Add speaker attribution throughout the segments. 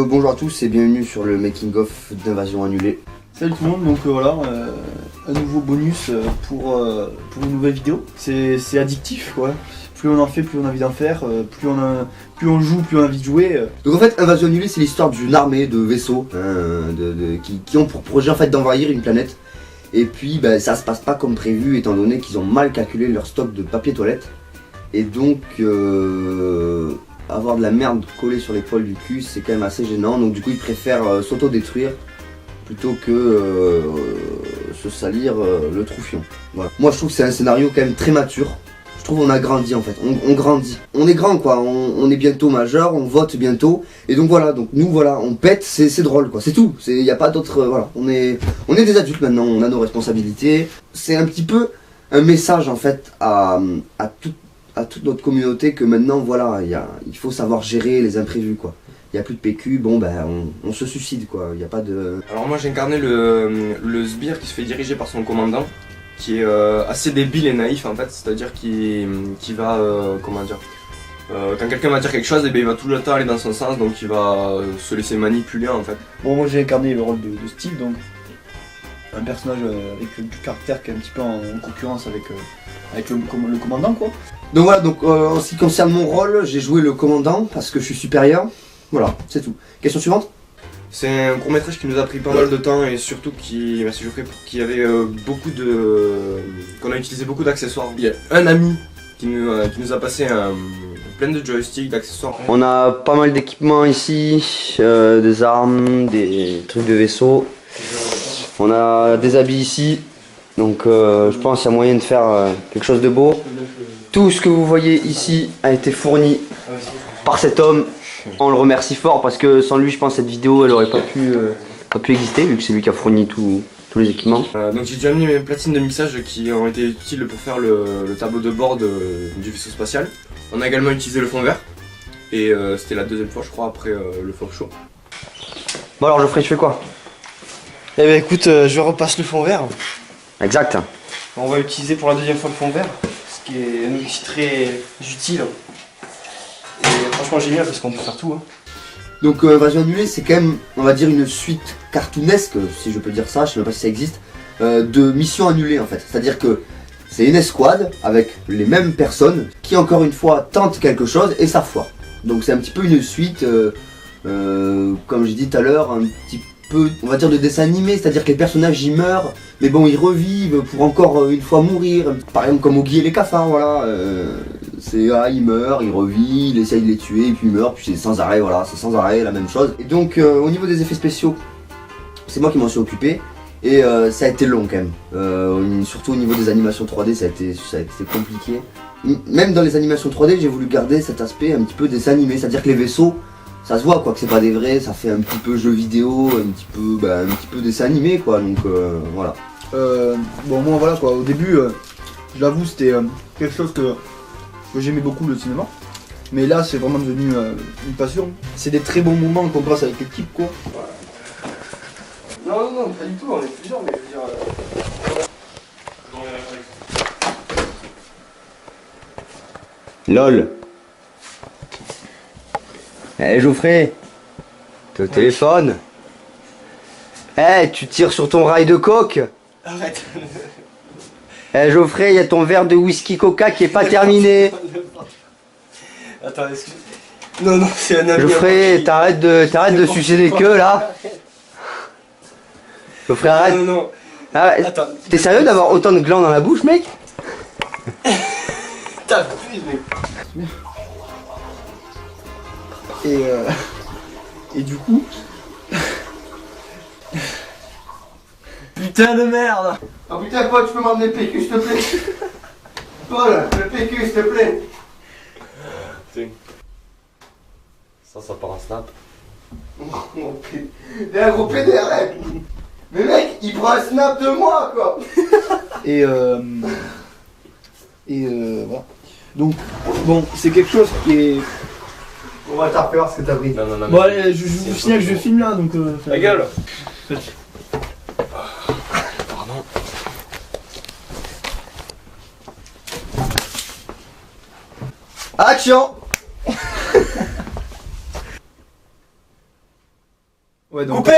Speaker 1: bonjour à tous et bienvenue sur le making of d'Invasion Annulée.
Speaker 2: Salut tout le monde, donc voilà, un nouveau bonus pour une nouvelle vidéo. C'est addictif quoi, plus on en fait, plus on a envie d'en faire, plus on joue, plus on a envie de jouer.
Speaker 1: Donc en fait, Invasion Annulée, c'est l'histoire d'une armée de vaisseaux qui ont pour projet en fait d'envahir une planète. Et puis ça se passe pas comme prévu étant donné qu'ils ont mal calculé leur stock de papier toilette. Et donc avoir de la merde collée sur les poils du cul, c'est quand même assez gênant. Donc du coup ils préfèrent s'auto-détruire plutôt que se salir le troufion. Voilà. Moi je trouve que c'est un scénario quand même très mature. Je trouve qu'on a grandi en fait, on grandit. On est grand quoi, on est bientôt majeur, on vote bientôt. Et donc voilà, donc nous voilà, on pète, c'est drôle quoi, c'est tout. Il n'y a pas d'autre, voilà. On est des adultes maintenant, on a nos responsabilités. C'est un petit peu un message en fait à toute notre communauté que maintenant voilà, il faut savoir gérer les imprévus quoi. Il n'y a plus de PQ, bon on se suicide quoi, il n'y a pas de...
Speaker 3: Alors moi j'ai incarné le sbire qui se fait diriger par son commandant, qui est assez débile et naïf en fait, c'est-à-dire qui va, comment dire, quand quelqu'un va dire quelque chose, il va tout le temps aller dans son sens, donc il va se laisser manipuler en fait.
Speaker 2: Bon, moi j'ai incarné le rôle de Steve, donc un personnage avec du caractère qui est un petit peu en concurrence avec le commandant quoi.
Speaker 1: Donc voilà, donc en ce qui concerne mon rôle, j'ai joué le commandant parce que je suis supérieur. Voilà, c'est tout. Question suivante.
Speaker 3: C'est un court métrage qui nous a pris pas mal de temps et surtout qui, merci Geoffrey, qui avait qu'on a utilisé beaucoup d'accessoires. Il y a un ami qui nous a passé plein de joysticks, d'accessoires.
Speaker 1: On a pas mal d'équipements ici, des armes, des trucs de vaisseau. On a des habits ici, donc je pense qu'il y a moyen de faire quelque chose de beau. Tout ce que vous voyez ici a été fourni par cet homme. On le remercie fort parce que sans lui je pense que cette vidéo elle aurait pas pu exister vu que c'est lui qui a fourni tous les équipements.
Speaker 3: Donc j'ai déjà amené mes platines de mixage qui ont été utiles pour faire le tableau de bord du vaisseau spatial. On a également utilisé le fond vert et c'était la deuxième fois je crois après le fond chaud.
Speaker 1: Bon alors Geoffrey, tu fais quoi?
Speaker 4: Eh ben écoute, je repasse le fond vert.
Speaker 1: Exact.
Speaker 4: On va utiliser pour la deuxième fois le fond vert, ce qui est un outil très utile. Et franchement génial parce qu'on peut faire tout. Hein.
Speaker 1: Donc Invasion Annulée c'est quand même, on va dire, une suite cartoonesque, si je peux dire ça, je sais même pas si ça existe, de missions annulées en fait. C'est-à-dire que c'est une escouade avec les mêmes personnes qui encore une fois tentent quelque chose et ça foire. Donc c'est un petit peu une suite, comme j'ai dit tout à l'heure, un petit peu, on va dire, de dessin animé, c'est-à-dire que les personnages y meurent, mais bon ils revivent pour encore une fois mourir, par exemple comme Oggy et les cafards, voilà. Il meurt, il revit, il essaye de les tuer, et puis il meurt, puis c'est sans arrêt, voilà, c'est sans arrêt la même chose. Et donc au niveau des effets spéciaux, c'est moi qui m'en suis occupé, et ça a été long quand même. Surtout au niveau des animations 3D, ça a été compliqué. Même dans les animations 3D, j'ai voulu garder cet aspect un petit peu dessin animé, c'est-à-dire que les vaisseaux, ça se voit quoi, que c'est pas des vrais, ça fait un petit peu jeu vidéo, un petit peu dessin animé quoi, donc voilà.
Speaker 2: Bon moi voilà quoi, au début, je l'avoue c'était quelque chose que j'aimais beaucoup, le cinéma. Mais là c'est vraiment devenu une passion. C'est des très bons moments qu'on passe avec l'équipe quoi.
Speaker 4: Non, pas du tout, on est plusieurs, mais je veux dire...
Speaker 1: LOL. Eh Geoffrey, t'es au téléphone. Eh, tu tires sur ton rail de coke.
Speaker 4: Arrête.
Speaker 1: Eh Geoffrey, il y a ton verre de whisky coca qui est pas terminé.
Speaker 4: Attends, excuse... Non, c'est un ami.
Speaker 1: Geoffrey, t'arrêtes de sucer des queues là. Geoffrey, arrête.
Speaker 4: Non.
Speaker 1: Ah,
Speaker 4: Attends.
Speaker 1: t'es sérieux d'avoir autant de glands dans la bouche, mec?
Speaker 4: T'abuses, mec.
Speaker 2: Et du coup... Putain de merde!
Speaker 1: Ah putain, Paul, tu peux m'emmener le PQ s'il te plaît? Paul, le PQ s'il te plaît.
Speaker 3: Ça part en snap.
Speaker 1: T'es un gros pédère, mec. Mais mec, il prend un snap de moi quoi.
Speaker 2: Et voilà. Donc, bon, c'est quelque chose qui est...
Speaker 1: On va t'en faire ce que t'as pris.
Speaker 3: Non.
Speaker 2: Bon allez, je vous signale que je filme là, donc...
Speaker 3: La gueule.
Speaker 4: Pardon.
Speaker 1: Action.
Speaker 2: Ouais, donc.
Speaker 3: Coupé.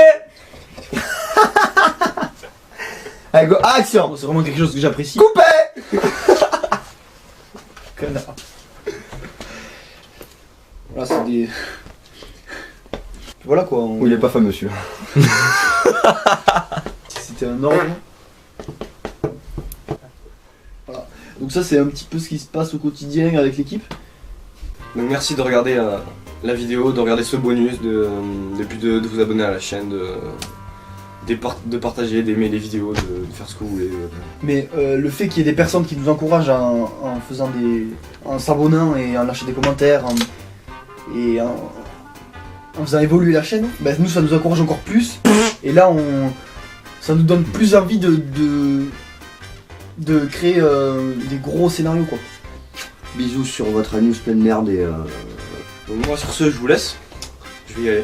Speaker 1: Allez, go, action.
Speaker 2: C'est vraiment quelque chose que j'apprécie.
Speaker 1: Coupé.
Speaker 2: Connard. Voilà, c'est des. Voilà quoi.
Speaker 1: Oui, il est pas fameux celui-là.
Speaker 2: C'était un ordre. Voilà. Donc ça c'est un petit peu ce qui se passe au quotidien avec l'équipe.
Speaker 3: Donc merci de regarder la vidéo, de regarder ce bonus, et puis de vous abonner à la chaîne, de partager, d'aimer les vidéos, de faire ce que vous voulez.
Speaker 2: Mais le fait qu'il y ait des personnes qui nous encouragent en faisant en s'abonnant et en lâchant des commentaires et en faisant évoluer la chaîne, bah, nous ça nous encourage encore plus. Et là ça nous donne plus envie de créer des gros scénarios quoi.
Speaker 1: Bisous sur votre anus pleine merde et
Speaker 3: Donc moi sur ce je vous laisse, je vais y aller.